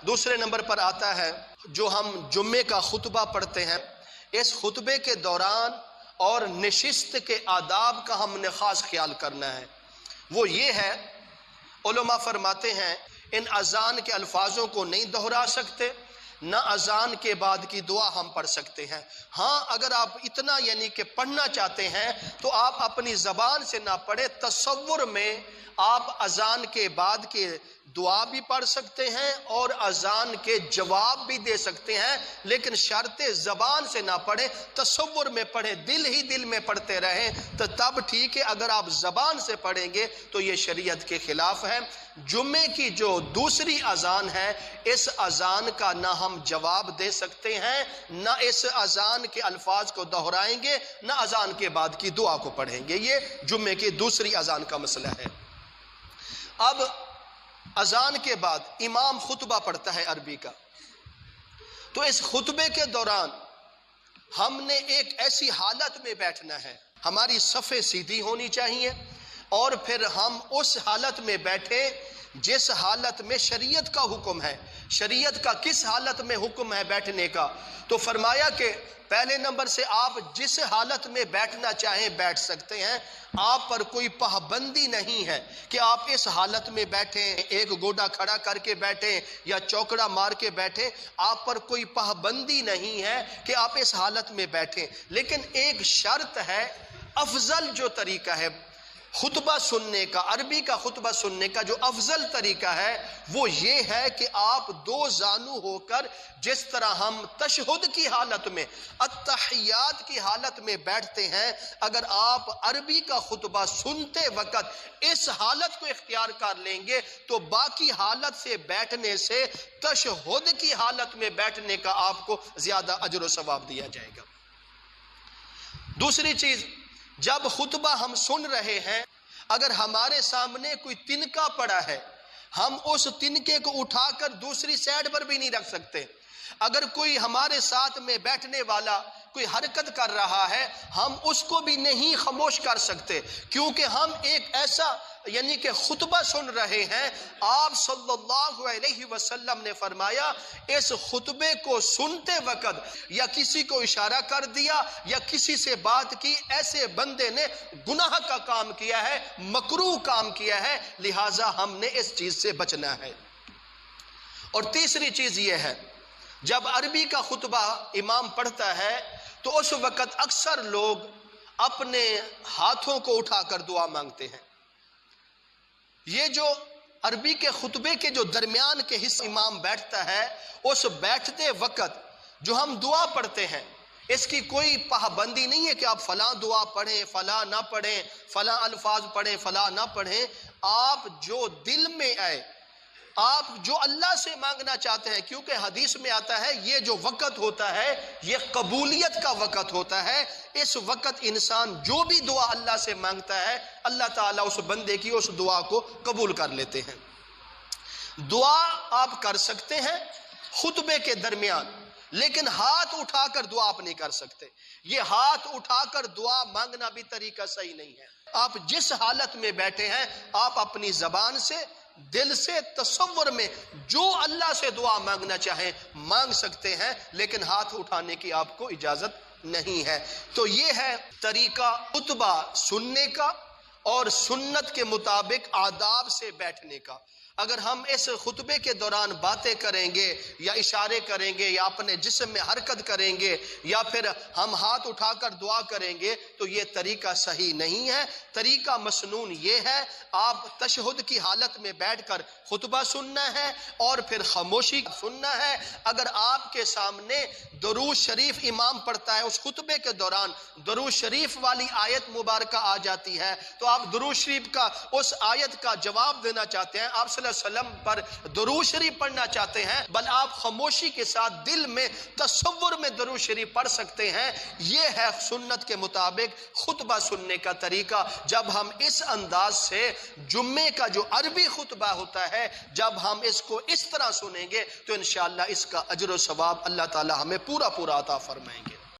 دوسرے نمبر پر آتا ہے جو ہم جمعے کا خطبہ پڑھتے ہیں، اس خطبے کے دوران اور نشست کے آداب کا ہم نے خاص خیال کرنا ہے۔ وہ یہ ہے، علماء فرماتے ہیں ان اذان کے الفاظوں کو نہیں دہرا سکتے، نہ اذان کے بعد کی دعا ہم پڑھ سکتے ہیں۔ ہاں اگر آپ اتنا یعنی کہ پڑھنا چاہتے ہیں تو آپ اپنی زبان سے نہ پڑھے، تصور میں آپ اذان کے بعد کے دعا بھی پڑھ سکتے ہیں اور اذان کے جواب بھی دے سکتے ہیں، لیکن شرط زبان سے نہ پڑھیں، تصور میں پڑھیں، دل ہی دل میں پڑھتے رہیں تو تب ٹھیک ہے۔ اگر آپ زبان سے پڑھیں گے تو یہ شریعت کے خلاف ہے۔ جمعے کی جو دوسری اذان ہے، اس اذان کا نہ ہم جواب دے سکتے ہیں، نہ اس اذان کے الفاظ کو دہرائیں گے، نہ اذان کے بعد کی دعا کو پڑھیں گے۔ یہ جمعے کی دوسری اذان کا مسئلہ ہے۔ اب اذان کے بعد امام خطبہ پڑھتا ہے عربی کا، تو اس خطبے کے دوران ہم نے ایک ایسی حالت میں بیٹھنا ہے، ہماری صفیں سیدھی ہونی چاہیے، اور پھر ہم اس حالت میں بیٹھیں جس حالت میں شریعت کا حکم ہے۔ شریعت کا کس حالت میں حکم ہے بیٹھنے کا؟ تو فرمایا کہ پہلے نمبر سے آپ جس حالت میں بیٹھنا چاہیں بیٹھ سکتے ہیں، آپ پر کوئی پابندی نہیں ہے کہ آپ اس حالت میں بیٹھیں، ایک گوڈا کھڑا کر کے بیٹھیں یا چوکڑا مار کے بیٹھیں، آپ پر کوئی پابندی نہیں ہے کہ آپ اس حالت میں بیٹھیں۔ لیکن ایک شرط ہے، افضل جو طریقہ ہے خطبہ سننے کا، عربی کا خطبہ سننے کا جو افضل طریقہ ہے وہ یہ ہے کہ آپ دو زانو ہو کر، جس طرح ہم تشہد کی حالت میں، التحیات کی حالت میں بیٹھتے ہیں، اگر آپ عربی کا خطبہ سنتے وقت اس حالت کو اختیار کر لیں گے تو باقی حالت سے بیٹھنے سے تشہد کی حالت میں بیٹھنے کا آپ کو زیادہ اجر و ثواب دیا جائے گا۔ دوسری چیز، جب خطبہ ہم سن رہے ہیں، اگر ہمارے سامنے کوئی تنکا پڑا ہے، ہم اس تنکے کو اٹھا کر دوسری سائڈ پر بھی نہیں رکھ سکتے۔ اگر کوئی ہمارے ساتھ میں بیٹھنے والا کوئی حرکت کر رہا ہے، ہم اس کو بھی نہیں خاموش کر سکتے، کیونکہ ہم ایک ایسا یعنی کہ خطبہ سن رہے ہیں۔ آپ صلی اللہ علیہ وسلم نے فرمایا، اس خطبے کو سنتے وقت یا کسی کو اشارہ کر دیا یا کسی سے بات کی، ایسے بندے نے گناہ کا کام کیا ہے، مکروہ کام کیا ہے، لہٰذا ہم نے اس چیز سے بچنا ہے۔ اور تیسری چیز یہ ہے، جب عربی کا خطبہ امام پڑھتا ہے تو اس وقت اکثر لوگ اپنے ہاتھوں کو اٹھا کر دعا مانگتے ہیں۔ یہ جو عربی کے خطبے کے جو درمیان کے حصے امام بیٹھتا ہے، اس بیٹھتے وقت جو ہم دعا پڑھتے ہیں، اس کی کوئی پابندی نہیں ہے کہ آپ فلاں دعا پڑھیں، فلاں نہ پڑھیں، فلاں الفاظ پڑھیں، فلاں نہ پڑھیں۔ آپ جو دل میں آئے، آپ جو اللہ سے مانگنا چاہتے ہیں، کیونکہ حدیث میں آتا ہے یہ جو وقت ہوتا ہے یہ قبولیت کا وقت ہوتا ہے۔ اس وقت انسان جو بھی دعا اللہ سے مانگتا ہے، اللہ تعالیٰ اس بندے کی اس دعا کو قبول کر لیتے ہیں۔ دعا آپ کر سکتے ہیں خطبے کے درمیان، لیکن ہاتھ اٹھا کر دعا آپ نہیں کر سکتے۔ یہ ہاتھ اٹھا کر دعا مانگنا بھی طریقہ صحیح نہیں ہے۔ آپ جس حالت میں بیٹھے ہیں، آپ اپنی زبان سے، دل سے، تصور میں جو اللہ سے دعا مانگنا چاہیں مانگ سکتے ہیں، لیکن ہاتھ اٹھانے کی آپ کو اجازت نہیں ہے۔ تو یہ ہے طریقہ خطبہ سننے کا اور سنت کے مطابق آداب سے بیٹھنے کا۔ اگر ہم اس خطبے کے دوران باتیں کریں گے یا اشارے کریں گے یا اپنے جسم میں حرکت کریں گے یا پھر ہم ہاتھ اٹھا کر دعا کریں گے تو یہ طریقہ صحیح نہیں ہے۔ طریقہ مسنون یہ ہے، آپ تشہد کی حالت میں بیٹھ کر خطبہ سننا ہے اور پھر خاموشی سننا ہے۔ اگر آپ کے سامنے درود شریف امام پڑھتا ہے، اس خطبے کے دوران درود شریف والی آیت مبارکہ آ جاتی ہے تو آپ درود شریف کا اس آیت کا جواب دینا چاہتے ہیں، آپ صلی اللہ علیہ وسلم پر درود شریف پڑھنا چاہتے ہیں، بل آپ خاموشی کے ساتھ دل میں تصور میں درود شریف پڑھ سکتے ہیں۔ یہ ہے سنت کے مطابق خطبہ سننے کا طریقہ۔ جب ہم اس انداز سے جمعے کا جو عربی خطبہ ہوتا ہے، جب ہم اس کو اس طرح سنیں گے تو انشاءاللہ اس کا اجر و ثواب اللہ تعالی ہمیں پورا عطا فرمائیں گے۔